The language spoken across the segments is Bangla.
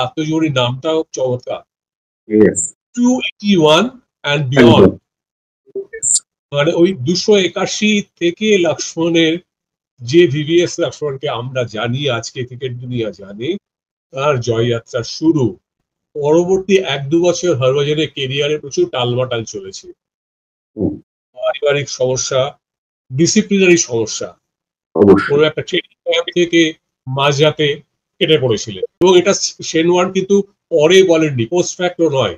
আত্মজীবনী নামটাও চমৎকার, Yes. 281 and beyond, মানে ওই 281 থেকে লক্ষ্মণের, যে ভিভিএস লক্ষ্মণকে আমরা জানি, আজকে ক্রিকেট দুনিয়া জানে, তার জয়যাত্রা শুরু। পরবর্তী 1-2 বছর হরভজনের কেরিয়ারে প্রচুর টালমাটাল চলেছে, পারিবারিক সমস্যা, ডিসিপ্লিনারি সমস্যা, কোনো একটা ট্রেনিং ক্যাম্প থেকে মাঝরাতে কেটে পড়েছিলেন, এবং এটা শেনওয়ার্ন কিন্তু পরে বলেননি, পোস্ট ফ্যাক্টর নয়,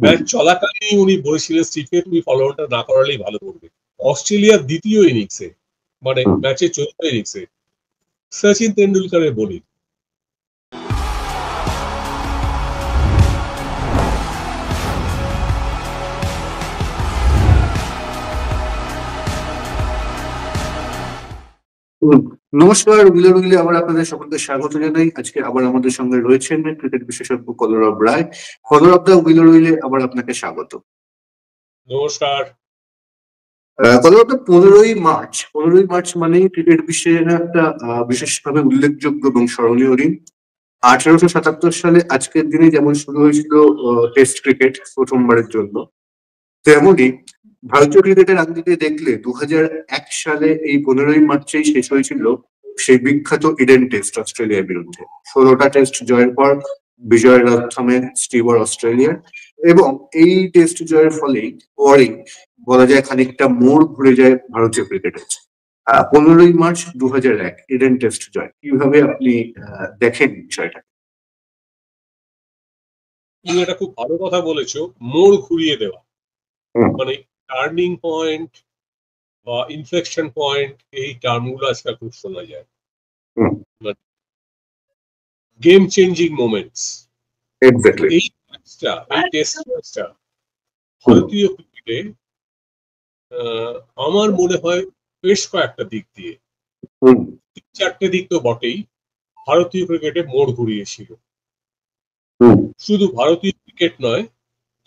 ম্যাচ চলাকালীন উনি বলেছিলেন স্টিভকে তুমি ফলোঅনটা না করালেই ভালো করবে। অস্ট্রেলিয়ার দ্বিতীয় ইনিংসে, মানে ম্যাচের 4th ইনিংসে সচিন তেন্ডুলকারের বোলিং, নমস্কার, উইলার উইলে আবার আপনাদের সকলকে স্বাগত জানাই। আজকে আবার আমাদের সঙ্গে রয়েছেন ক্রিকেট বিশেষজ্ঞ কলরব রায়। কলরব দা, উইলার উইলে আবার আপনাকে স্বাগত। নমস্কার। কলরব দা, 15ই মার্চ মানে ক্রিকেট বিশ্বের একটা বিশেষভাবে উল্লেখযোগ্য এবং স্মরণীয় দিন। 1877 সালে আজকের দিনে যেমন শুরু হয়েছিল টেস্ট ক্রিকেট প্রথমবারের জন্য, তেমনই ভারতীয় ক্রিকেটের আঙ্গিকে দেখলে 2001 সালে এই 15ই মার্চেই শেষ হয়েছিল সেই বিখ্যাত ইডেন টেস্ট অস্ট্রেলিয়ার বিরুদ্ধে। 16টা টেস্ট জয়ের পর বিজয়ের রাত থামে স্টিভ অস্ট্রেলিয়ার, এবং এই টেস্ট জয়ের ফলেই পরেই বলা যায় খানিকটা মোড় ঘুরে যায় ভারতীয় ক্রিকেটের। 15ই মার্চ 2001 ইডেন টেস্ট জয়, কিভাবে আপনি দেখেন বিষয়টা? তুমি এটা খুব ভালো কথা বলেছো, মোড় ঘুরিয়ে দেওয়া, মানে টার্নিং পয়েন্ট বা ইনফ্লেকশন পয়েন্ট, এই টার্মগুলো আজকাল খুব শোনা যায়। গেম চেঞ্জিং মোমেন্টস, এই টেস্ট ম্যাচটা ভারতীয় ক্রিকেটে আমার মনে হয় বেশ কয়েকটা দিক দিয়ে, 3-4টে দিক তো বটেই, ভারতীয় ক্রিকেটে মোড় ঘুরিয়েছিল। শুধু ভারতীয় ক্রিকেট নয়,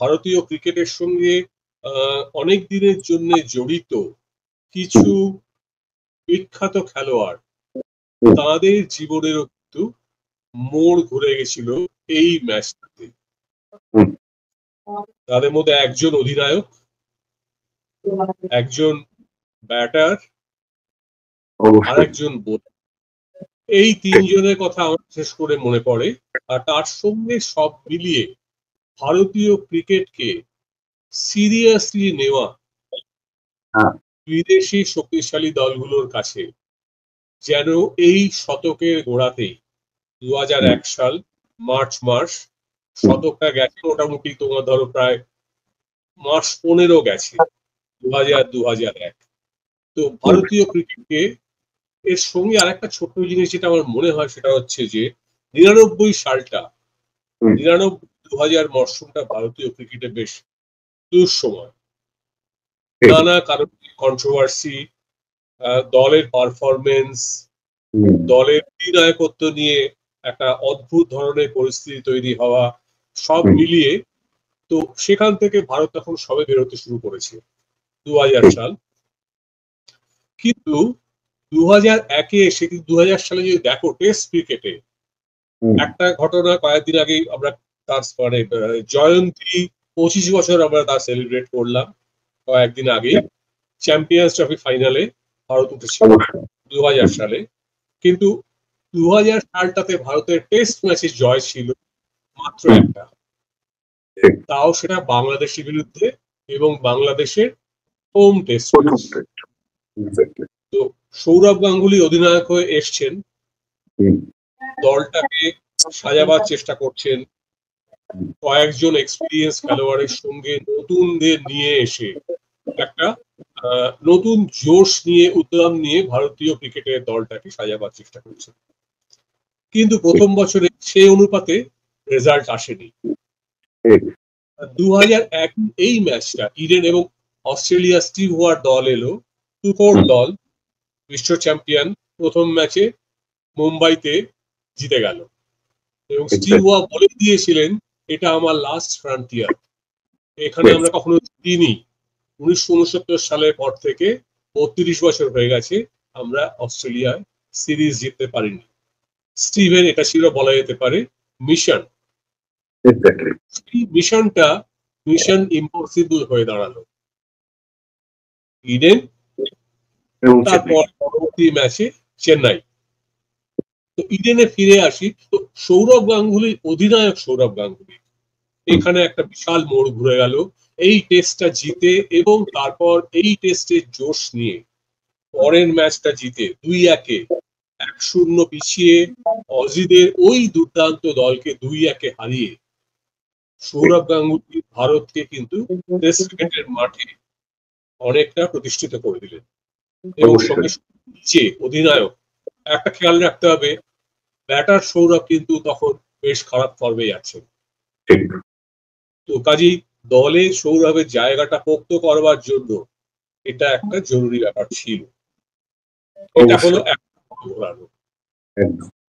ভারতীয় ক্রিকেটের সঙ্গে অনেক দিনের জন্য জড়িত কিছু বিখ্যাত খেলোয়াড়, তাদের জীবনেরও কিন্তু মোড় ঘুরে গেছিল এই ম্যাচটাতে। তাদের মধ্যে একজন অধিনায়ক, একজন ব্যাটার, আর একজন বোলার, এই 3 জনের কথা আমার বিশেষ করে মনে পড়ে। আর তার সঙ্গে সব মিলিয়ে ভারতীয় ক্রিকেটকে সিরিয়াসলি নেওয়া বিদেশি শক্তিশালী দলগুলোর কাছে যেন এই শতকের গোড়াতেই 2001 সাল মার্চ মাস, শতকটা গেছে মোটামুটি, তোমার ধরো প্রায় মাস 15 গেছে, 2001। তো ভারতীয় ক্রিকেটকে এর সঙ্গে আরেকটা ছোট্ট জিনিস যেটা আমার মনে হয় সেটা হচ্ছে যে 99 সালটা, 99-2000 মরশুমটা ভারতীয় ক্রিকেটে বেশ দুঃসময়। নানা কারণে কন্ট্রোভার্সি, দলের পারফরমেন্স, দলের অধিনায়কত্ব নিয়ে একটা অদ্ভুত ধরনের পরিস্থিতি তৈরি হওয়া, সব মিলিয়ে তো সেখান থেকে ভারত তখন সবে বেরোতে শুরু করেছে 2000 সাল। কিন্তু 2001-এ এসে, 2000 সালে যদি দেখো টেস্ট ক্রিকেটে একটা ঘটনা, কয়েকদিন আগেই আমরা তার মানে জয়ন্তী 25 বছর আমরা তার সেলিব্রেট করলাম কয়েকদিন আগেই, চ্যাম্পিয়ন্স ট্রফি ফাইনালে ভারত উঠেছিল 2000 সালে। কিন্তু 2000 সালটাতে ভারতের টেস্ট ম্যাচে জয় ছিল মাত্র একটা, তাও সেটা বাংলাদেশের বিরুদ্ধে, এবং বাংলাদেশের হোম টেস্ট। তো সৌরভ গাঙ্গুলি অধিনায়ক হয়ে এসছেন, দলটাকে সাজাবার চেষ্টা করছেন, কয়েকজন এক্সপিরিয়েন্স খেলোয়াড়ের সঙ্গে নতুনদের নিয়ে এসে একটা নতুন জোশ নিয়ে, উদ্যম নিয়ে ভারতীয় ক্রিকেটের দলটাকে সাজাবার চেষ্টা করছেন। কিন্তু প্রথম বছরে সেই অনুপাতে রেজাল্ট আসেনি। 2001 এই ম্যাচটা ইডেন এবং অস্ট্রেলিয়া, স্টিভ ওয়ার দল এলো, 2-4 দল, বিশ্ব চ্যাম্পিয়ন, প্রথম ম্যাচে মুম্বাইতে জিতে গেল, এবং স্টিভ ওয়ার বলে দিয়েছিলেন এটা আমার লাস্ট ফ্রন্টিয়ার, এখানে আমরা কখনো জিতিনি। 1969 সালের পর থেকে 32 বছর হয়ে গেছে আমরা অস্ট্রেলিয়ায় সিরিজ জিততে পারিনি। স্টিভেন এটা ছিল বলা যেতে পারে মিশন, এক্স্যাক্টলি। সেই মিশনটা মিশন ইম্পসিবল হয়ে দাঁড়ালো। ইডেন, এবং তারপর পরবর্তী ম্যাচে চেন্নাই। তো ইডেনে ফিরে আসি, তো সৌরভ গাঙ্গুলি, অধিনায়ক সৌরভ গাঙ্গুলি, এখানে একটা বিশাল মোড় ঘুরে গেল এই টেস্টটা জিতে, এবং তারপর এই টেস্টের জোশ নিয়ে পরের ম্যাচটা জিতে 2-1 1-0 পিছিয়ে অজিদের ওই দুর্দান্ত দলকে 2-1 হারিয়ে সৌরভ গাঙ্গুলি ভারতকে কিন্তু টেস্ট ক্রিকেটের মাঠে অনেকটা প্রতিষ্ঠিত করে দিলেন। এবং সঙ্গে সঙ্গে অধিনায়ক, একটা খেয়াল রাখতে হবে, ব্যাটার সৌরভ কিন্তু তখন বেশ খারাপ ফর্মে আছেন। তো কাজেই দলে সৌরভের জায়গাটা পোক্ত করবার জন্য এটা একটা জরুরি ব্যাপার ছিল। এটা হলো ঘোরানো।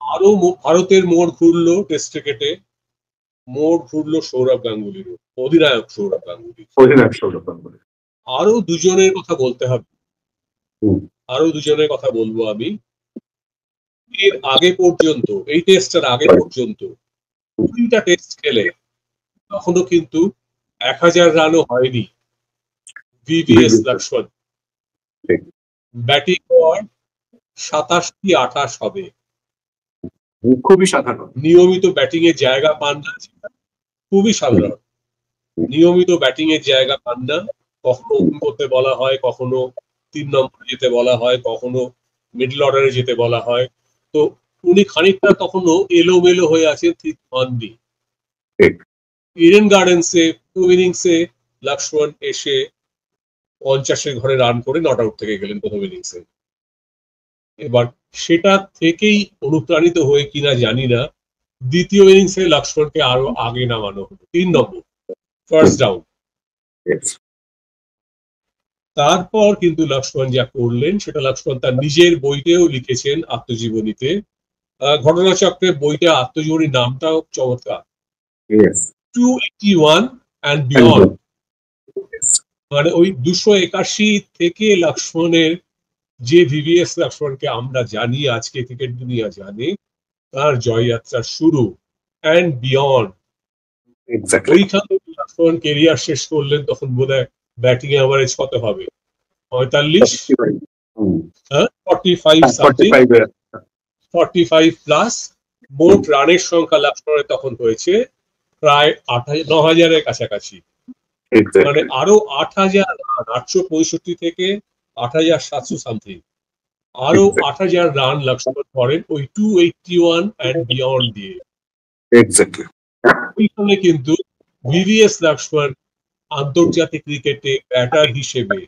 আরো ভারতের মোড় ঘুরলো টেস্ট ক্রিকেটে, মোড় ঘুরলো সৌরভ গাঙ্গুলির, অধিনায়ক সৌরভ গাঙ্গুলি। আরো দুজনের কথা বলতে হবে, আরো দুজনের কথা বলবো আমি। এর আগে পর্যন্ত, এই টেস্টের আগে পর্যন্ত 2টা টেস্ট খেলে তখনো কিন্তু 1000 রানও হয়নি ভিভিএস লক্ষ্মণ। ব্যাটিং গড় 27 কি 28 হবে। খুবই সাধারণ। নিয়মিত ব্যাটিং এর জায়গা পান না, খুবই সাধারণ। নিয়মিত ব্যাটিং এর জায়গা পান না, কখনো ওপেন করতে বলা হয়, কখনো 3 নম্বরে যেতে বলা হয়, কখনো মিডল অর্ডারে যেতে বলা হয়। তো উনি খানিকটা তখনও এলোমেলো হয়ে আছেন, ঠিক হননি। ইডেন গার্ডেন্সে ইনিংসে লক্ষ্মণ এসে 50-এর ঘরে রান করে নট আউট থেকে গেলেন প্রথম ইনিংসে। এবার সেটা থেকেই অনুপ্রাণিত হয়ে কিনা জানি না, দ্বিতীয় ইনিংসে লক্ষ্মণকে আরো আগে নামানো হলো, 3 নম্বর, ফার্স্ট ডাউন। তারপর কিন্তু লক্ষ্মণ যা করলেন সেটা লক্ষ্মণ তার নিজের বইতেও লিখেছেন, আত্মজীবনীতে। ঘটনাচক্রে বইটা, আত্মজীবনী নামটাও চমৎকার, 281 and beyond। মানে ওই 281 থেকে লক্ষ্মণের যে ভিভিএস লক্ষ্মণকে আমরা জানি, আজকে ক্রিকেট দুনিয়া জানে, তার জয়যাত্রার শুরু অ্যান্ড বিয়ন্ড। ওইখান থেকে লক্ষ্মণ কেরিয়ার শেষ করলেন, তখন বোধহয় ব্যাটিং এভারেজ কত হবে, 45, 45 সামথিং, 45 প্লাস। মোট রানের সংখ্যা লক্ষ্মণের তখন হয়েছে প্রায় 9000-এর কাছাকাছি। মানে আরো 8000 রান, 865 থেকে 8700 সামথিং, আরো 8000 রান লক্ষ্মণ করেন ওই 281 and beyond দিয়ে। ওইখানে কিন্তু ভিভিএস লক্ষ্মণ আন্তর্জাতিক ক্রিকেটে ব্যাটার হিসেবে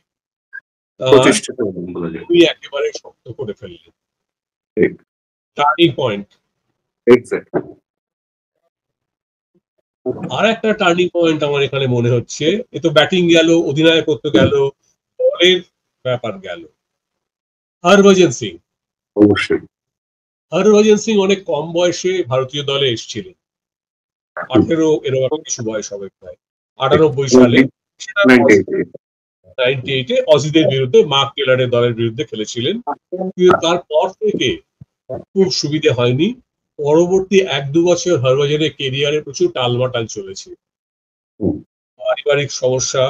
একেবারে শক্ত করে ফেললেন, টার্নিং পয়েন্ট। আর একটা টার্নিং পয়েন্ট আমার এখানে মনে হচ্ছে, এ তো ব্যাটিং গেল, অধিনায়কত্ব গেল, দলের ব্যাপার গেল। হরভজন সিং, হরভজন সিং অনেক কম বয়সে ভারতীয় দলে এসেছিলেন, 18 এরকম কিছু বয়স হবে, প্রায় 98 সালে, 98-এ অজিদের বিরুদ্ধে, মার্ক টেলরের দলের বিরুদ্ধে খেলেছিলেন। কিন্তু তারপর থেকে খুব সুবিধে হয়নি। পরবর্তী 1-2 বছর হরভজনের কেরিয়ারে প্রচুর টালমাটাল চলেছে, পারিবারিক সমস্যা,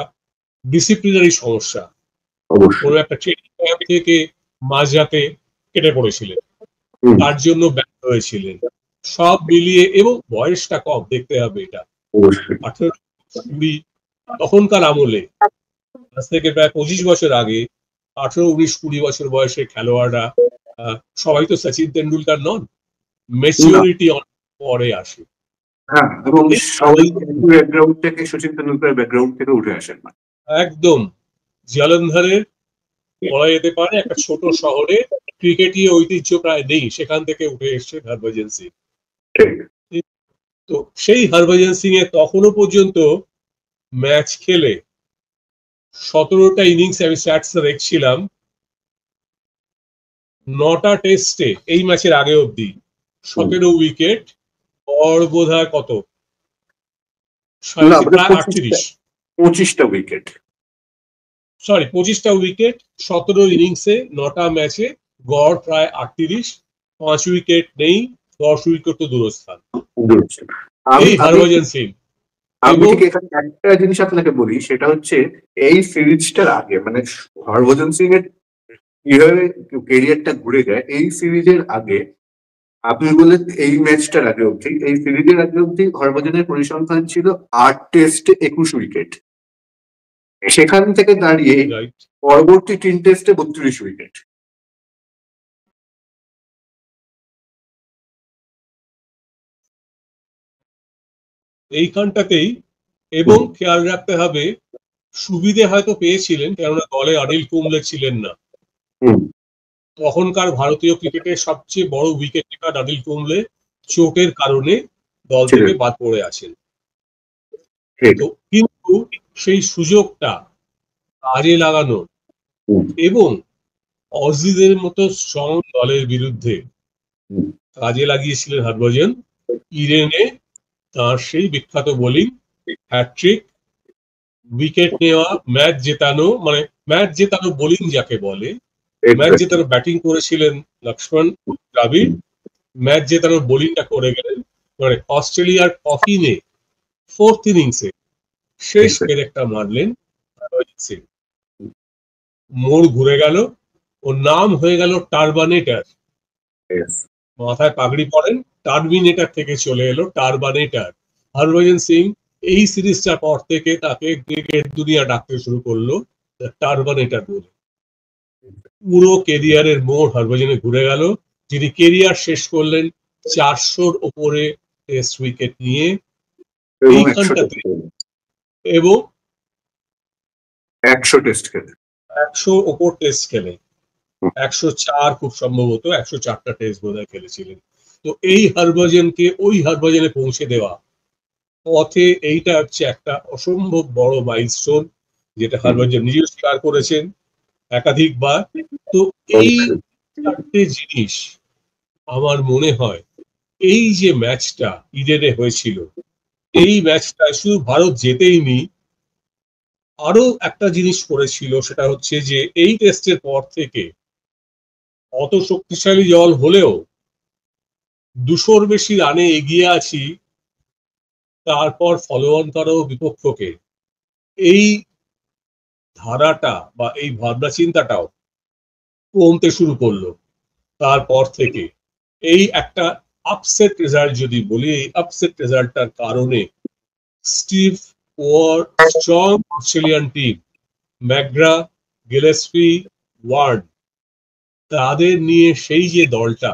ডিসিপ্লিনারি সমস্যা, কোনো একটা ট্রেনিং ক্যাম্প থেকে মাঝরাতে কেটে পড়েছিলেন, তার জন্য ব্যর্থ হয়েছিলেন, সব মিলিয়ে। এবং বয়সটা কম, দেখতে হবে এটা, 18-20 তখনকার আমলে, আজ থেকে প্রায় 25 বছর আগে 18-19-20 বছর বয়সের খেলোয়াড়রা সবাই তো সচিন তেন্ডুলকার নন, ম্যাচুরিটি অনেক পরে আসে। এবং সবাই ব্যাকগ্রাউন্ড থেকে, সচিন তেন্ডুলকার ব্যাকগ্রাউন্ড থেকে উঠে আসেন না একদম। জলন্ধরের বলা যেতে পারে একটা ছোট শহরে, ক্রিকেটীয় ঐতিহ্য প্রায় নেই, সেখান থেকে উঠে এসছে হরভজন সিং। তো সেই হরভজন সিং এর তখনও পর্যন্ত ম্যাচ খেলে 17টা ইনিংস, আমি স্ট্যাটসটা দেখছিলাম, 9টা টেস্টে এই ম্যাচের আগে অব্দি 17 উইকেট, গড় বোধহয় কত, 25টা উইকেট, সরি 25টা উইকেট 17 ইনিংসে, 9টা ম্যাচে, গড় প্রায় 38, 5 উইকেট নেই, 10 উইকেট তো দূরস্থান। আমি এই হরভজন সিং। আমি এবং ঠিক এখানে একটা জিনিস আপনাকে বলি, সেটা হচ্ছে এই সিরিজটার আগে মানে হরভজন সিং এর কিভাবে কেরিয়ারটা ঘুরে যায় এই সিরিজের আগে, আপনি বললেন এই ম্যাচটার আগে অব্দি, এই সিরিজের আগে অব্দি হরভজনের পরিসংখ্যান ছিল 8 টেস্টে 21 উইকেট। সেখান থেকে দাঁড়িয়ে রাইট, পরবর্তী 3 টেস্টে 32 উইকেট। এইখানটাতেই এবং খেয়াল রাখতে হবে সুবিধে হয়তো পেয়েছিলেন, কেননা দলে অনিল কুম্বলে ছিলেন না। তখনকার ভারতীয় ক্রিকেটের সবচেয়ে বড় উইকেট টেকার অনিল কুম্বলে চোটের কারণে দল থেকে বাদ পড়ে আছেন। তো কিন্তু সেই সুযোগটা কাজে লাগানো এবং অজিদের মতো স্ট্রং দলের বিরুদ্ধে কাজে লাগিয়েছিলেন হরভজন। ইডেনে তার সেই বিখ্যাত বোলিং, হ্যাট্রিক, উইকেট নেওয়া, ম্যাচ জেতানো, মানে ম্যাচ জেতানো বোলিং যাকে বলে, ম্যাচ জেতানো ব্যাটিং করেছিলেন লক্ষ্মণ দ্রাবিড়, ম্যাচ জেতানোর বোলিংটা করে গেলেন মানে অস্ট্রেলিয়ার কফিনে 4th ইনিংসে শেষ পেরেকটা মারলেন হরভজন সিং। মোড় ঘুরে গেল, ওর নাম হয়ে গেল টার্বানেটার। মাথায় পাগড়ি পরেন, টার্মিনেটার থেকে চলে এলো টার্বানেটার। হরভজন সিং এই সিরিজটার পর থেকে তাকে ক্রিকেট দুনিয়া ডাকতে শুরু করলো টার্বানেটার বলে। পুরো কেরিয়ারের মোড় হরভজনে ঘুরে গেল। যিনি কেরিয়ার শেষ করলেন 400-র ওপরে টেস্ট উইকেট নিয়ে এইখানটাতে, এবং 100 টেস্ট খেলে, 100 ওপর টেস্ট খেলে, 104 খুব সম্ভবত 104টা টেস্ট বোধহয় খেলেছিলেন। তো এই হরভজনকে ওই হরভজনে পৌঁছে দেওয়া পথে এইটা হচ্ছে একটা অসম্ভব বড় মাইলস্টোন, যেটা হরভজন নিজেও স্বীকার করেছেন একাধিকবার। তো এই চারটে জিনিস আমার মনে হয় এই যে ম্যাচটা ইডেনে হয়েছিল, এই ম্যাচটা শুধু ভারত জেতেইনি, আরো একটা জিনিস করেছিল, সেটা হচ্ছে যে এই টেস্টের পর থেকে অত শক্তিশালী দল হলেও 200-র বেশি রানে এগিয়ে আছি, তারপর ফলো অন করো বিপক্ষকে, এই ধারাটা বা এই ভাবনা চিন্তাটাও কমতে শুরু করলো তারপর থেকে। এই একটা আপসেট রেজাল্ট যদি বলি, এই আপসেট রেজাল্টটার কারণে Steve Waugh strong Australian team, McGrath, Gillespie, Warne, তাদের নিয়ে সেই যে দলটা,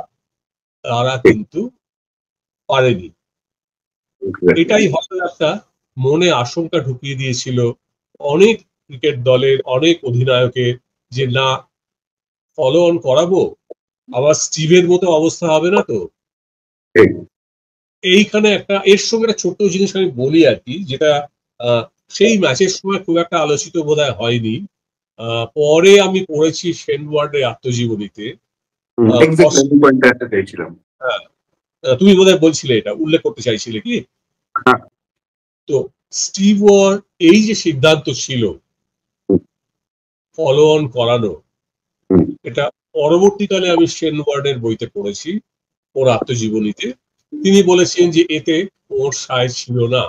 তারা কিন্তু পারেনি। এটাই হয়তো একটা মনে আশঙ্কা ঢুকিয়ে দিয়েছিল অনেক ক্রিকেট দলের অনেক অধিনায়কের, যে না ফলো অন করাবো, আবার স্টিভের মতো অবস্থা হবে না তো। এইখানে একটা এর সঙ্গে একটা ছোট্ট জিনিস আমি বলি আর কি, যেটা সেই ম্যাচের সময় খুব একটা আলোচিত বোধহয় হয়নি, পরে আমি পড়েছি শেন ওয়ার্ডের আত্মজীবনীতে। তুমি বোধহয় বলছিলে, এটা উল্লেখ করতে চাইছিলে কি? তো স্টিভ ওয়ার এই যে সিদ্ধান্ত ছিল ফলো অন করানো, এটা পরবর্তীকালে আমি শেন ওয়ার্ডের বইতে পড়েছি, ওর আত্মজীবনীতে। তিনি বলেছেন যে এতে ওর সায় ছিল না,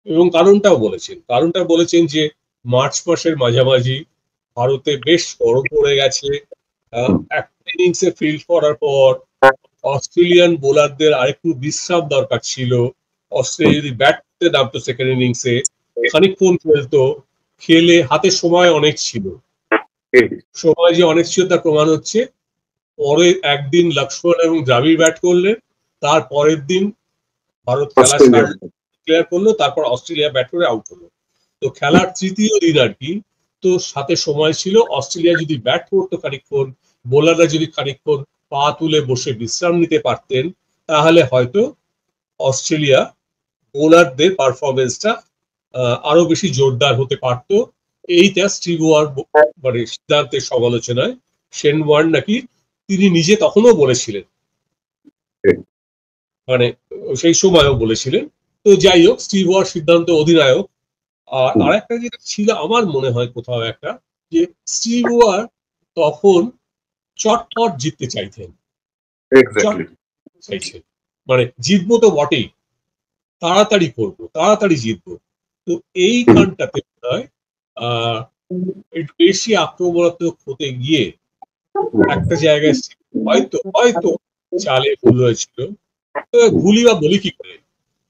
এবং কারণটা বলেছেন যে মার্চ মাসের মাঝামাঝি ভারতে বেশ গরম পড়ে গেছে, একটা ইনিংসে ফিল্ড করার পর অস্ট্রেলিয়ান বোলারদের আরেকটু বিশ্রাম দরকার ছিল। অস্ট্রেলিয়া যদি ব্যাট করতে নামতো সেকেন্ড ইনিংসে, খানিকক্ষণ খেলতো, খেলে হাতে সময় অনেক ছিল, সময় যে অনেক ছিল তার প্রমাণ হচ্ছে পরে একদিন লক্ষ্মণ এবং দ্রাবিড় ব্যাট করলেন, তার পরের দিন ভারত খেলা ক্লিয়ার করলো, তারপর অস্ট্রেলিয়া ব্যাট করে আউট হলো। তো খেলার তৃতীয় দিন আর কি, তো সাথে সময় ছিল, অস্ট্রেলিয়া যদি ব্যাট করতো খানিকক্ষণ, বোলাররা যদি খানিকক্ষণ পা তুলে বসে বিশ্রাম নিতে পারতেন, তাহলে হয়তো অস্ট্রেলিয়া বোলারদের পারফরমেন্সটা আরো বেশি জোরদার হতে পারতো। এইটা স্টিভ ওয়ার মানে সিদ্ধান্তের সমালোচনায় শেন ওয়ার্ন নাকি তিনি নিজে তখনও বলেছিলেন, মানে সেই সময়ও বলেছিলেন। তো যাই হোক, স্টিভ ওয়ার সিদ্ধান্ত অধিনায়ক। আর একটা যেটা ছিল আমার মনে হয় কোথাও একটা, যে স্টিভ ওয়ার তখন চটপট জিততে চাইতেন, চাইছেন। মানে জিতবো তো বটেই, তাড়াতাড়ি করবো, তাড়াতাড়ি জিতবো। তো এই গানটাতে মনে হয় একটু বেশি আক্রমণাত্মক হতে গিয়ে একটা জায়গায় হয়তো হয়তো চালে ভুল হয়েছিল। ভুলই বা বলি কি করে,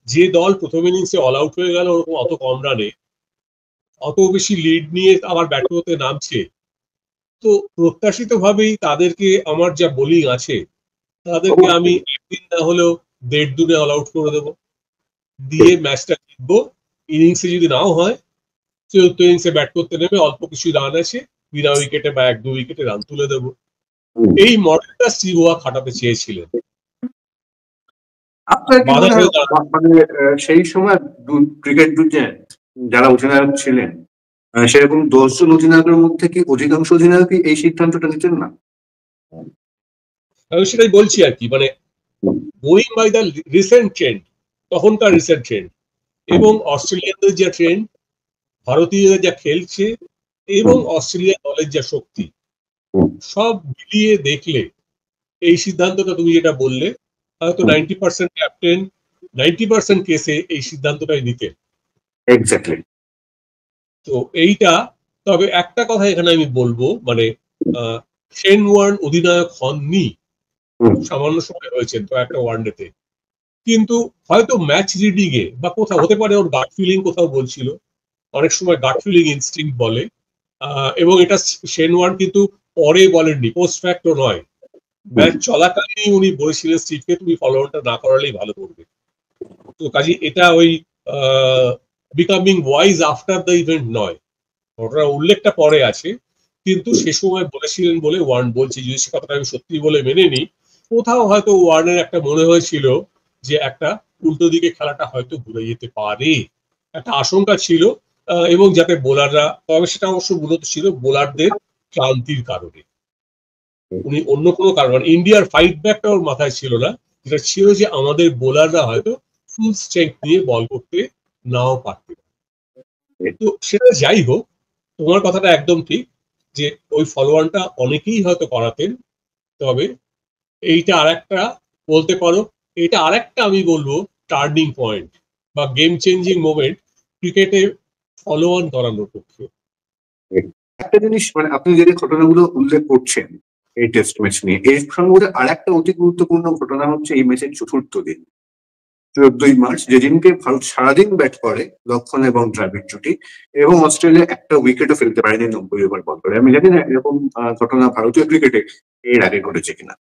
যে দল প্রথম ইনিংসে অল আউট হয়ে গেল ওরকম অত কম রানে, অত বেশি লিড নিয়ে আবার ব্যাট করতে নামছে, তো প্রত্যাশিত ভাবেই তাদেরকে আমার যা বোলিং আছে তাদেরকে আমি একদিন না হলেও 1.5 অল আউট করে দেবো, দিয়ে ম্যাচটা জিতবো। ইনিংসে যদি নাও হয়, চতুর্থ ইনিংসে ব্যাট করতে নেমে অল্প কিছু রান আছে, বিনা উইকেটে বা 1-2 উইকেটে রান তুলে দেবো। এই মডেলটা স্টিভ ওয়াক খাটাতে চেয়েছিলেন। আপনার কি মনে হয় মানে সেই সময় ক্রিকেট দুনিয়ায় যারা অধিনায়ক ছিলেন সেরকম 10 জন অধিনায়কের মধ্যে কি অধিকাংশ অধিনায়কই এই সিদ্ধান্তটা নিতেন না? আমি সেটাই বলছি আর কি, মানে going by the recent trend, তখনকার রিসেন্ট ট্রেন্ড এবং অস্ট্রেলিয়ানদের যা ট্রেন্ড, ভারতীয়রা যা খেলছে এবং অস্ট্রেলিয়া দলের যা শক্তি, সব মিলিয়ে দেখলে এই সিদ্ধান্তটা তুমি যেটা বললে, হয়তো 90% ক্যাপ্টেন 90% কেসে এই সিদ্ধান্তটাই নিতেন। এক্স্যাক্টলি। তো এইটা, তবে একটা কথা এখানে আমি বলবো, মানে শেন ওয়ার্ন অধিনায়ক হননি, সামান্য সময় হয়েছেন তো একটা ওয়ানডেতে, কিন্তু হয়তো ম্যাচ রিডিং এ বা কোথাও হতে পারে ওর গাট ফিলিং কোথাও বলছিল, অনেক সময় গাট ফিলিং ইনস্টিংক্ট বলে, এবং এটা শেন ওয়ার্ন কিন্তু পরে বলেননি, পোস্ট ফ্যাক্টও নয়, ম্যাচ চলাকালীন উনি বলেছিলেন স্টিভকে তুমি ফলোঅনটা না করালেই ভালো করবে। তো কাজে এটা ওই becoming wise after the event নয়, ঘটনার উল্লেখটা পরে আছে, কিন্তু সে সময় বলেছিলেন বলে ওয়ার্ন বলছি, যদি সে কথাটা আমি সত্যি বলে মেনে নিই, কোথাও হয়তো ওয়ার্নের একটা মনে হয়েছিল যে একটা উল্টো দিকে খেলাটা হয়তো ঘুরে যেতে পারে, একটা আশঙ্কা ছিল, এবং যাতে বোলাররা, তবে সেটা অবশ্য মূলত ছিল বোলারদের ক্লান্তির কারণে, উনি অন্য কোনো কারণ, ইন্ডিয়ার ফাইট ব্যাকটা ওর মাথায় ছিল না, যেটা ছিল যে আমাদের বোলাররা হয়তো ফুল স্ট্রেংথ নিয়ে বল করতে নাও পারতে। তো সেটা যাই হোক, তোমার কথাটা একদম ঠিক যে ওই ফলোয়ানটা অনেকেই হয়তো করাতেন, তবে এইটা আরেকটা বলতে পারো, এটা আরেকটা আমি বলবো টার্নিং পয়েন্ট বা গেম চেঞ্জিং মোমেন্ট ক্রিকেটে ফলোয়ান করানোর পক্ষে। একটা জিনিস, মানে আপনি যে ঘটনাগুলো উল্লেখ করছেন এই টেস্ট ম্যাচ নিয়ে, এর সঙ্গে আর একটা অতি গুরুত্বপূর্ণ ঘটনা হচ্ছে এই ম্যাচের চতুর্থ দিন, 14ই মার্চ, যেদিনকে ভারত সারাদিন ব্যাট করে লক্ষণ এবং দ্রাবিড় জুটি, এবং অস্ট্রেলিয়া একটা উইকেটও ফেলতে পারেনি 90 ওভার বল করে। আমি জানি না এরকম ঘটনা ভারতীয় ক্রিকেটে এর আগে ঘটেছে কিনা।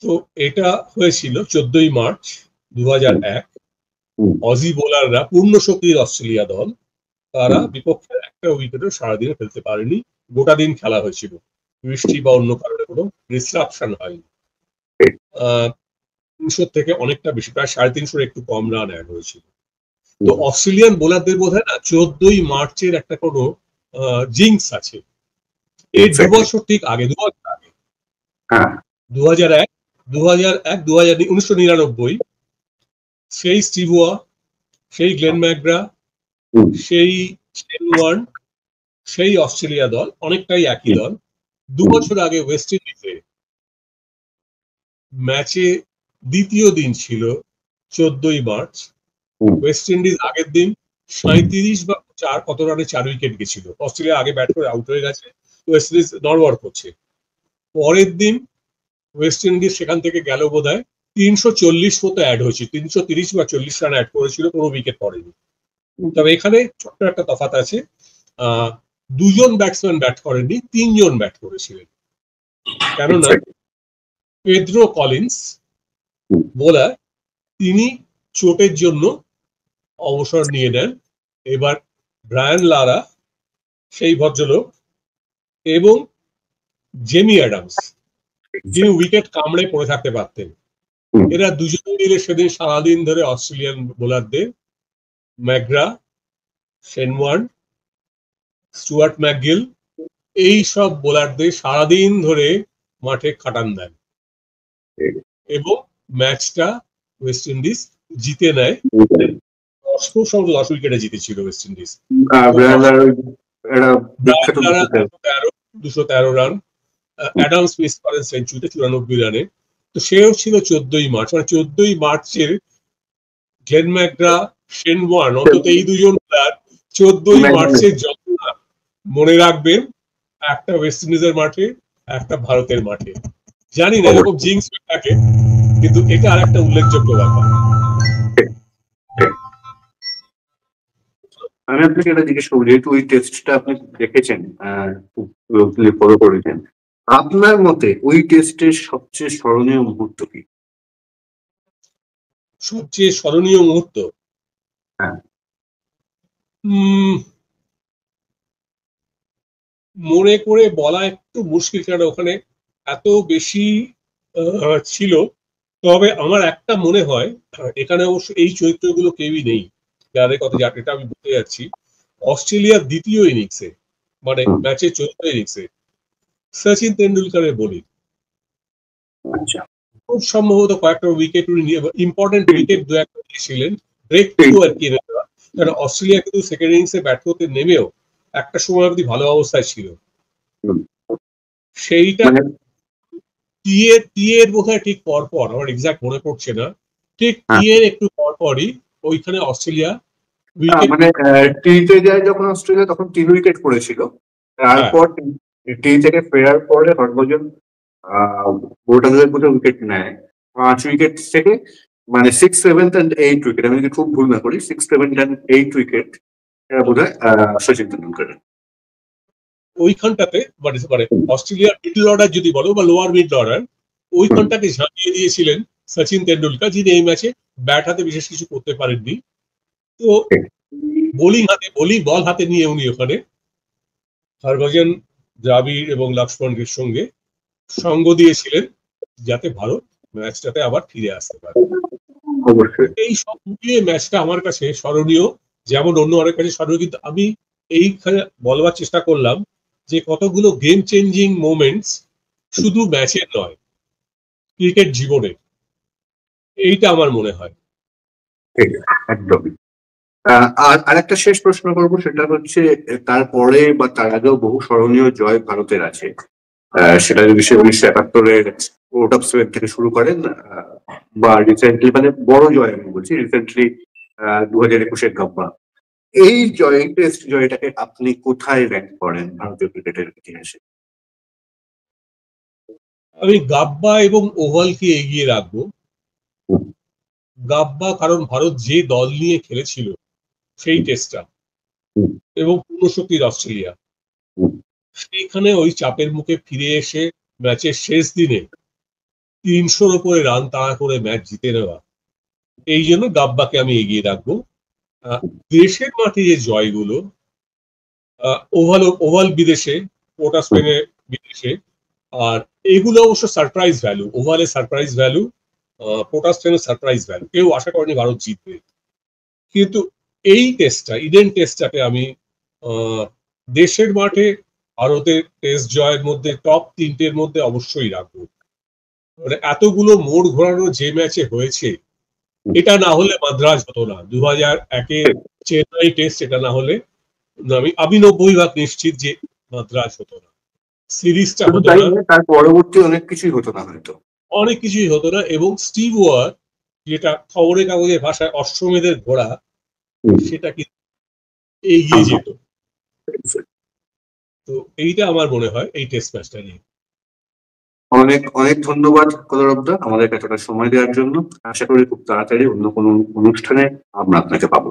তো এটা হয়েছিল 14ই মার্চ 2001। অজি বোলাররা, পূর্ণ শক্তির অস্ট্রেলিয়া দল, তারা বিপক্ষের একটা উইকেটও সারাদিনে ফেলতে পারেনি, গোটা দিন খেলা হয়েছিল, বৃষ্টি বা অন্য কারণে কোনো ডিসরাপশন হয়নি। 300 থেকে অনেকটা বেশি, প্রায় 350 একটু কম রান অ্যাড হয়েছিল। তো অস্ট্রেলিয়ান বোলারদের বোধ হয় না 14ই মার্চের একটা কোনো জিংস আছে, এর 2 বছর ঠিক আগে, 2 বছর আগে, 2001, 1999, সেই স্টিভ ওয়া, সেই গ্লেন ম্যাকগ্রা, সেই শেন ওয়ার্ন, সেই অস্ট্রেলিয়া দল অনেকটাই একই দল। 2 বছর আগে ওয়েস্ট ইন্ডিজে ম্যাচে দ্বিতীয় দিন ছিল 14ই মার্চ, ওয়েস্ট ইন্ডিজ আগের দিন 37 বা 4 কত রানে 4 উইকেট গেছিল, অস্ট্রেলিয়া আগে ব্যাট করে আউট হয়ে গেছে, ওয়েস্ট ইন্ডিজ নড়বড় করছে। পরের দিন ওয়েস্ট ইন্ডিজ সেখান থেকে গেল বোধহয় 340 মতো অ্যাড হয়েছিল, 330 বা 40 রান অ্যাড করেছিল, কোনো উইকেট পড়েনি। তবে এখানে ছোট্ট একটা তফাৎ আছে, 2 জন ব্যাটসম্যান ব্যাট করেননি, 3 জন ব্যাট করেছিলেন, কেননা পেদ্রো কলিন্স বোলার, তিনি চোটের জন্য অবসর নিয়ে নেন। এবার ব্রায়ান লারা, সেই ভদ্রলোক, এবং জেমি অ্যাডামস, যিনি উইকেট কামড়ে পড়ে থাকতে পারতেন, এরা দুজন মিলে সেদিন সারাদিন ধরে অস্ট্রেলিয়ান বোলারদের, McGrath, Shane Warne, Stuart MacGill, এই সব বোলারদের সারাদিন ধরে মাঠে খাটান দেন, এবং ম্যাচটা ওয়েস্ট ইন্ডিজ জিতে নেয়। 10 উইকেটে জিতেছিল West Indies. 213 run, Adam Smith করেন সেঞ্চুরিতে 94 রানে। তো সেও ছিল 14ই মার্চ, মানে 14ই মার্চের গ্লেন ম্যাকগ্রা, শেন ওয়ার্ন, অন্তত এই দুজন প্লেয়ার 14ই মার্চের যতটা মনে রাখবেন, একটা ওয়েস্ট ইন্ডিজের মাঠে, একটা ভারতের মাঠে। জানি না এরকম জিংস থাকে, কিন্তু এটা আর একটা উল্লেখযোগ্য ব্যাপার। আমি আপনাকে এটা জিজ্ঞেস করবো, যেহেতু ওই টেস্টটা আপনি দেখেছেন, ফলো করেছেন, আপনার মতে ওই টেস্টের সবচেয়ে স্মরণীয় মুহূর্ত কি? সবচেয়ে স্মরণীয় মুহূর্ত, হ্যাঁ, মনে করে বলা একটু মুশকিল, কারণ ওখানে এত বেশি ছিল। তবে আমার একটা মনে হয়, এখানে অবশ্য এই চরিত্রগুলো কেউই নেই যাদের কথা এটা আমি বলতে যাচ্ছি। অস্ট্রেলিয়ার দ্বিতীয় ইনিংসে, মানে ম্যাচের চতুর্থ ইনিংসে সচিন তেন্ডুলকারের বোলিং, আচ্ছা, খুব সম্ভবত কয়েকটা উইকেট ইম্পর্টেন্ট উইকেট দু একটা নিয়েছিলেন, ব্রেক থ্রু আর কি। কারণ অস্ট্রেলিয়া কিন্তু সেকেন্ড ইনিংসে ব্যাট করতে নেমেও একটা সময় অবধি ভালো অবস্থায় ছিল। সেইটা টি এর বোধহয় ঠিক পরপর, আমার এক্সাক্ট মনে পড়ছে না, ঠিক টি এর একটু পরপরই ওইখানে অস্ট্রেলিয়া উইকেট, মানে টিতে যায় যখন অস্ট্রেলিয়া, তখন 3 উইকেট পড়েছিল। তারপর টি থেকে ফেরার পরে হরভজন বোল্টনের মধ্যে উইকেট নেয় 5 উইকেট থেকে, মানে 6, 7 and 8 উইকেট, আমি যদি খুব ভুল না করি 6, 7 and 8 উইকেট বোধ হয় সচিন তেন্ডুলকারের ওইখানটাতে। মানে অস্ট্রেলিয়ার মিডল অর্ডার যদি বলো বা লোয়ার মিডল অর্ডার, ওইখানটাকে ঝাঁপিয়ে দিয়েছিলেন সচিন তেন্ডুলকার, যিনি এই ম্যাচে ব্যাট হাতে বিশেষ কিছু করতে পারেননি। তো বল হাতে নিয়ে উনি ওখানে হরভজন, দ্রাবিড় এবং লক্ষ্মণের সঙ্গে সঙ্গ দিয়েছিলেন, যাতে ভারত ম্যাচটাতে আবার ফিরে আসতে পারে। এই সব মিলিয়ে ম্যাচটা আমার কাছে স্মরণীয়, যেমন অন্য অনেক কাছে স্মরণীয়। কিন্তু আমি এইখানে বলবার চেষ্টা করলাম যে কতগুলো গেম চেঞ্জিং মোমেন্টস শুধু ম্যাচের নয়, ক্রিকেট জীবনের, এইটা আমার মনে হয়। একদমই। আর আরেকটা শেষ প্রশ্ন করবো, সেটা হচ্ছে তারপরে বা তার আগেও বহু স্মরণীয় জয় ভারতের আছে। সেটা যদি 1971-এর পোর্ট অফ স্পেন থেকে শুরু করেন, বা রিসেন্টলি, মানে বড় জয় আমি বলছি, রিসেন্টলি 2021-এর গাব্বা, এই টেস্ট জয়টাকে আপনি কোথায় র্যাঙ্ক করেন ভারতীয় ক্রিকেটের ইতিহাসে? আমি গাব্বা এবং ওভালকে এগিয়ে রাখবো। গাব্বা কারণ ভারত যে দল নিয়ে খেলেছিল সেই টেস্টটা, এবং পূর্ণশক্তির অস্ট্রেলিয়া, সেইখানে ওই চাপের মুখে ফিরে এসে ম্যাচের শেষ দিনে 300-র উপরে রান তাড়া করে ম্যাচ জিতে নেওয়া, এই জন্য গাব্বাকে আমি এগিয়ে রাখবো। দেশের মাঠে যে জয়গুলো, ওভাল বিদেশে, পোর্ট অফ স্পেনে বিদেশে, আর এগুলো অবশ্য সারপ্রাইজ ভ্যালু, ওভালে সারপ্রাইজ ভ্যালু, পোর্ট অফ স্পেনে সারপ্রাইজ ভ্যালু, কেউ আশা করেনি ভারত জিতবে। কিন্তু এই টেস্টটা, ইডেন টেস্টটাকে আমি দেশের মাঠে ভারতের টেস্ট জয়ের মধ্যে টপ 3টের মধ্যে অবশ্যই রাখবো। মানে এতগুলো মোড় ঘোরানো যে ম্যাচে হয়েছে, এটা না হলে মাদ্রাজ হতো না। 2001-এর চেন্নাই টেস্ট, এটা না হলে আমি 90% নিশ্চিত যে মাদ্রাজ হতো না, সিরিজটা হতো না, তার পরবর্তী অনেক কিছুই হতো না, হয়তো অনেক কিছুই হতো না। এবং স্টিভ ওয়ার, যেটা খবরের কাগজের ভাষায় অশ্বমেধের ঘোড়া, সেটা কিন্তু এগিয়ে যেত। তো এইটা আমার মনে হয় এই টেস্ট ম্যাচটা নিয়ে। অনেক অনেক ধন্যবাদ কলরবদা আমাদের এতটা সময় দেওয়ার জন্য। আশা করি খুব তাড়াতাড়ি অন্য কোনো অনুষ্ঠানে আমরা আপনাকে পাবো।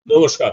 নমস্কার।